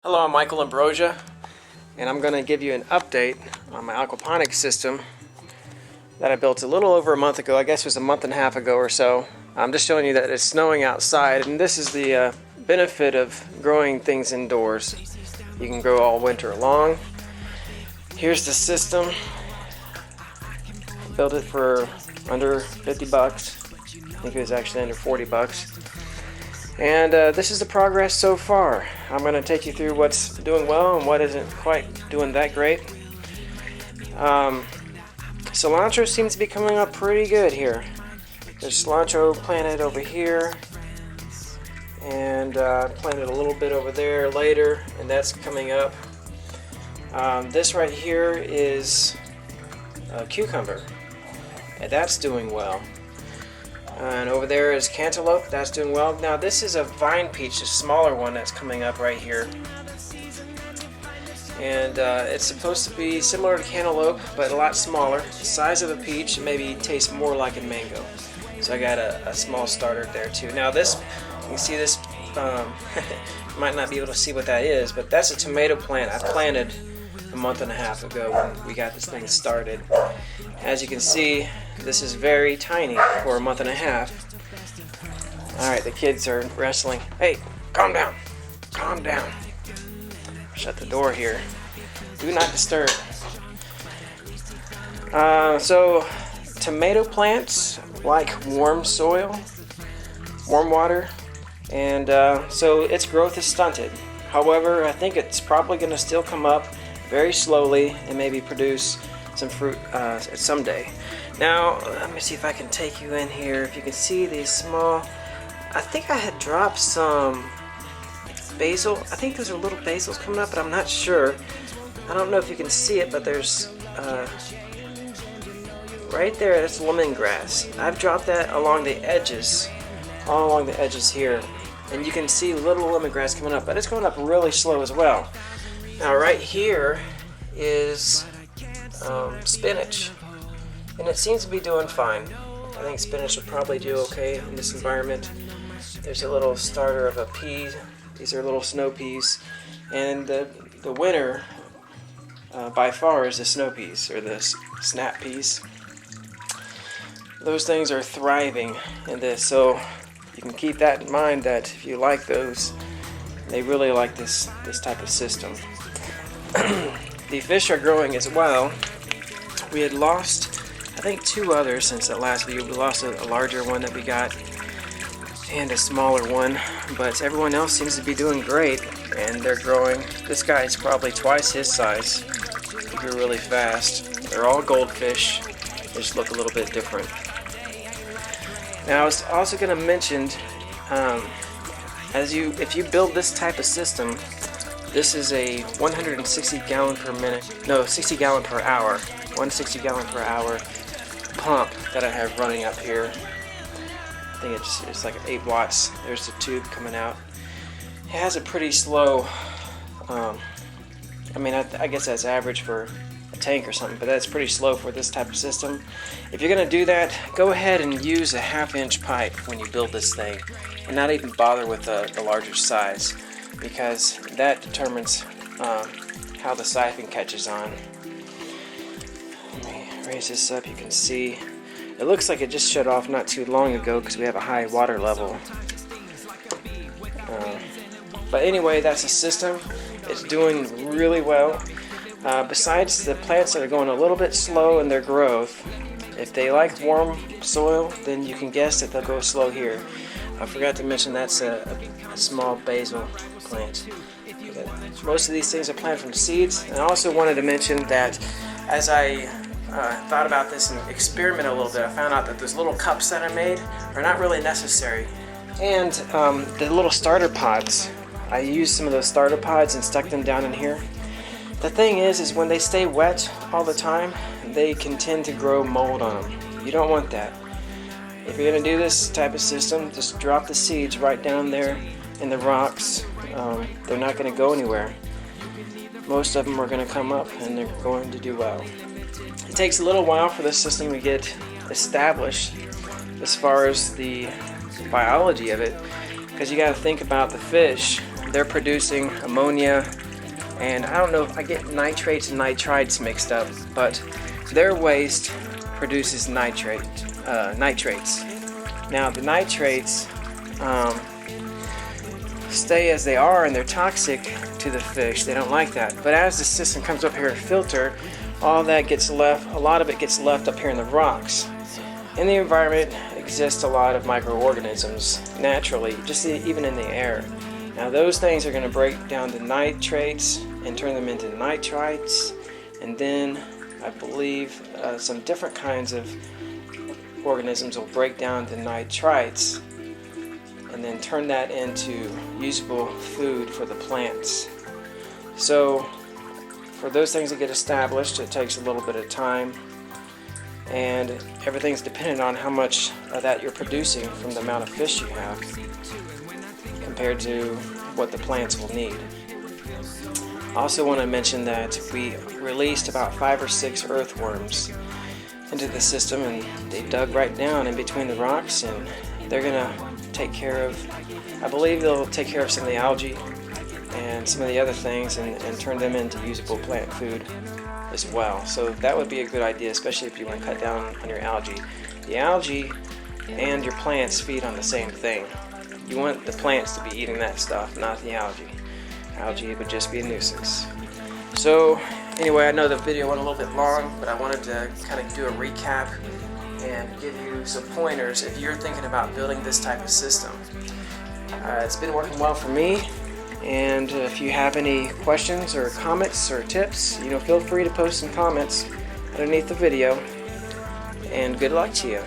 Hello, I'm Michael Ambrosia, and I'm going to give you an update on my aquaponics system that I built a little over a month ago. I guess it was a month and a half ago or so. I'm just showing you that it's snowing outside, and this is the benefit of growing things indoors. You can grow all winter long. Here's the system. I built it for under 50 bucks. I think it was actually under 40 bucks. And this is the progress so far. I'm going to take you through what's doing well and what isn't quite doing that great. Cilantro seems to be coming up pretty good here. There's cilantro planted over here, and planted a little bit over there later, and that's coming up. This right here is a cucumber, and that's doing well. And over there is cantaloupe, that's doing well. Now this is a vine peach, a smaller one that's coming up right here. And it's supposed to be similar to cantaloupe, but a lot smaller. The size of a peach, and maybe tastes more like a mango. So I got a small starter there too. Now this, you can see this, you might not be able to see what that is, but that's a tomato plant I planted a month and a half ago when we got this thing started. As you can see, this is very tiny for a month and a half. Alright, the kids are wrestling. Hey, calm down. Calm down. Shut the door here. Do not disturb. So, tomato plants like warm soil, warm water, and so its growth is stunted. However, I think it's probably going to still come up very slowly and maybe produce some fruit someday. Now, let me see if I can take you in here. If you can see these small, I think I had dropped some basil. I think those are little basils coming up, but I'm not sure. I don't know if you can see it, but there's right there, that's lemongrass. I've dropped that along the edges, all along the edges here. And you can see little lemongrass coming up, but it's going up really slow as well. Now right here is spinach, and it seems to be doing fine. I think spinach will probably do okay in this environment. There's a little starter of a pea. These are little snow peas, and the winner by far is the snow peas, or the snap peas. Those things are thriving in this, so you can keep that in mind, that if you like those, they really like this type of system. The fish are growing as well. We had lost, I think, 2 others since that last video. We lost a larger one that we got and a smaller one, but everyone else seems to be doing great, and they're growing. This guy is probably twice his size. He grew really fast. They're all goldfish. They just look a little bit different. Now I was also going to mention, if you build this type of system, this is a 160 gallon per minute, no, 60 gallon per hour, 160 gallon per hour pump that I have running up here. I think it's like 8 watts. There's the tube coming out. It has a pretty slow, I guess that's average for a tank or something, but that's pretty slow for this type of system. If you're going to do that, go ahead and use a 1/2-inch pipe when you build this thing, and not even bother with the larger size, because that determines how the siphon catches on. Let me raise this up. You can see it looks like it just shut off not too long ago because we have a high water level. But anyway, that's the system. It's doing really well. Besides the plants that are going a little bit slow in their growth, if they like warm soil, then you can guess that they'll go slow here. I forgot to mention that's a small basil plant. Most of these things are planted from seeds. And I also wanted to mention that as I thought about this and experimented a little bit, I found out that those little cups that I made are not really necessary. And the little starter pods, I used some of those starter pods and stuck them down in here. The thing is when they stay wet all the time, they can tend to grow mold on them. You don't want that. If you're going to do this type of system, just drop the seeds right down there in the rocks. They're not going to go anywhere. Most of them are going to come up and they're going to do well. It takes a little while for this system to get established as far as the biology of it, because you got to think about the fish. they're producing ammonia, and I don't know if I get nitrates and nitrites mixed up, but their waste produces nitrates. Now the nitrates stay as they are, and they're toxic to the fish. They don't like that. But as the system comes up here to filter, all that gets left, a lot of it gets left up here in the rocks. In the environment exists a lot of microorganisms naturally, just even in the air. Now those things are going to break down the nitrates and turn them into nitrites, and then I believe some different kinds of organisms will break down the nitrites and then turn that into usable food for the plants. So for those things to get established, it takes a little bit of time, and everything's dependent on how much of that you're producing from the amount of fish you have compared to what the plants will need. I also want to mention that we released about 5 or 6 earthworms into the system, and they dug right down in between the rocks, and they're gonna take care of, I believe they'll take care of some of the algae and some of the other things, and turn them into usable plant food as well. So that would be a good idea, especially if you want to cut down on your algae. The algae and your plants feed on the same thing. You want the plants to be eating that stuff, not the algae. Algae would just be a nuisance. So anyway, I know the video went a little bit long, but I wanted to kind of do a recap and give you some pointers if you're thinking about building this type of system. It's been working well for me, and if you have any questions or comments or tips, feel free to post some comments underneath the video, and good luck to you.